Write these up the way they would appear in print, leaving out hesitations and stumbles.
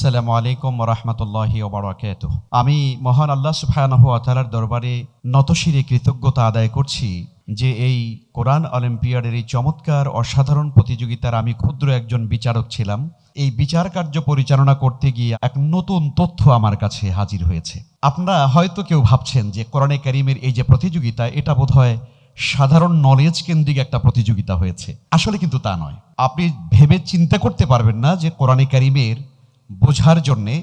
আসসালামু আলাইকুম ওয়া রাহমাতুল্লাহি ওয়া বারাকাতুহু। আমি মহান আল্লাহ সুবহানাহু ওয়া তাআলার দরবারে নতশিরে কৃতজ্ঞতা আদায় করছি যে এই কোরআন অলিম্পিয়াডের এই চমৎকার অসাধারণ প্রতিযোগিতার আমি ক্ষুদ্র একজন বিচারক ছিলাম। এই বিচার কার্য পরিচালনা করতে গিয়ে এক নতুন তথ্য আমার কাছে হাজির হয়েছে। আপনারা হয়তো কেউ ভাবছেন যে কোরআনে কারীমের এই যে প্রতিযোগিতা, এটা বোধহয় সাধারণ নলেজ কেন্দ্রিক একটা প্রতিযোগিতা হয়েছে। আসলে কিন্তু তা নয়। আপনি ভেবে চিন্তা করতে পারবেন না যে কোরআনে কারীমের বোঝার জন্যে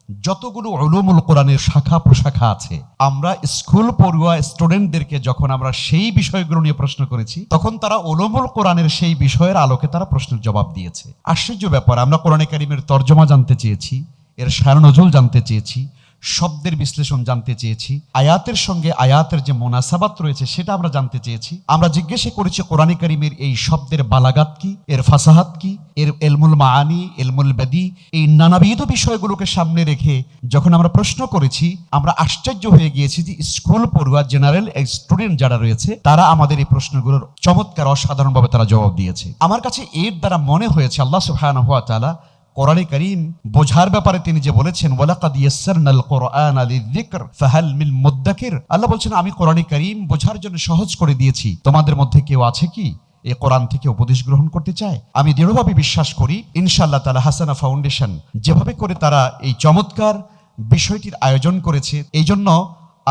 যতগুলো উলুমুল কোরআনের শাখা প্রশাখা আছে, আমরা স্কুল পড়ুয়া স্টুডেন্টদেরকে যখন আমরা সেই বিষয়গুলো নিয়ে প্রশ্ন করেছি, তখন তারা উলুমুল কোরআনের সেই বিষয়ের আলোকে তারা প্রশ্নের জবাব দিয়েছে। আশ্চর্য ব্যাপার, আমরা কোরআনে কারীমের তর্জমা জানতে চেয়েছি, এর শায়র নজুল জানতে চেয়েছি, শব্দের বিশ্লেষণ জানতে চেয়েছি, আয়াতের সঙ্গে আয়াতের যে মুনাসাবাত রয়েছে সেটা আমরা জানতে চেয়েছি। আমরা জিজ্ঞাসা করেছি কোরআনে কারীমের এই শব্দের বালাগাত কি, এর ফাসাহাত কি, এর ইলমুল মাআনি, ইলমুল বাদি, এই নানাবিধ বিষয়গুলোকে সামনে রেখে যখন আমরা প্রশ্ন করেছি, আমরা আশ্চর্য হয়ে গিয়েছি যে স্কুল পড়ুয়া জেনারেল স্টুডেন্ট যারা রয়েছে তারা আমাদের এই প্রশ্নগুলোর চমৎকার অসাধারণভাবে তারা জবাব দিয়েছে। আমার কাছে এর দ্বারা মনে হয়েছে আল্লাহ সুবহানাহু ওয়া তাআলা কোরআনে কারীম বোঝার ব্যাপারে তিনি যে বলেছেন ওয়ালাকাদ ইয়াসসারনাল কুরআনা লিযিকর ফাহাল মিন মুদ্দাকির, আল্লাহ বলছেন আমি কোরআনে কারীম বোঝার জন্য সহজ করে দিয়েছি, তোমাদের মধ্যে কেউ আছে কি এই কোরআন থেকে উপদেশ গ্রহণ করতে চায়? আমি দৃঢ়ভাবে বিশ্বাস করি ইনশাআল্লাহ তাআলা হাসানা ফাউন্ডেশন যেভাবে করে তারা এই চমৎকার বিষয়টির আয়োজন করেছে, এই জন্য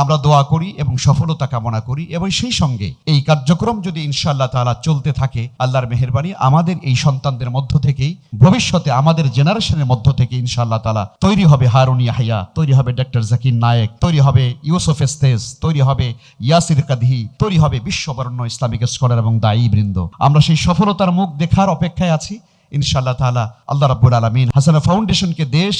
আমরা দোয়া করি এবং সফলতা কামনা করি। এবং সেই সঙ্গে এই কার্যক্রম যদি ইনশাআল্লাহ তাআলা চলতে থাকে, আল্লাহর মেহেরবানি আমাদের এই সন্তানদের মধ্য থেকেই ভবিষ্যতে আমাদের জেনারেশনের মধ্য থেকে ইনশাআল্লাহ তাআলা তৈরি হবে হারুন ইয়াহইয়া, তৈরি হবে ডক্টর জাকির নায়েক, তৈরি হবে ইউসুফ এস্তেজ, তৈরি হবে ইয়াসির কাদহি, তৈরি হবে বিশ্ববরণ্য ইসলামিক স্কলার এবং দায়ী বৃন্দ। আমরা সেই সফলতার মুখ দেখার অপেক্ষায় আছি ইনশাআল্লাহ তাআলা। আল্লাহ রাব্বুল আলামিন হাসানা ফাউন্ডেশনকে দেশ,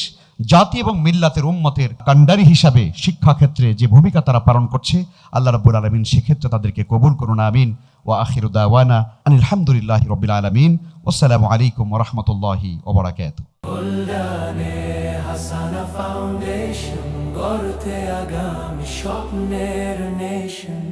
জাতি এবং মিল্লাতের উম্মতের কান্ডারি হিসাবে শিক্ষা ক্ষেত্রে যে ভূমিকা তারা পালন করছে, আল্লাহ রাব্বুল আলামিন সেক্ষেত্রে তাদেরকে কবুল করুন, আমিন। ওয়া আখিরু দাওয়ানা আনিল হামদুলিল্লাহি রাব্বিল আলামিন। আসসালামু আলাইকুম ওয়া রাহমাতুল্লাহি ওয়া বারাকাতুহু। হাসানা ফাউন্ডেশন গড়তে আগামী স্বপ্নের নেশন।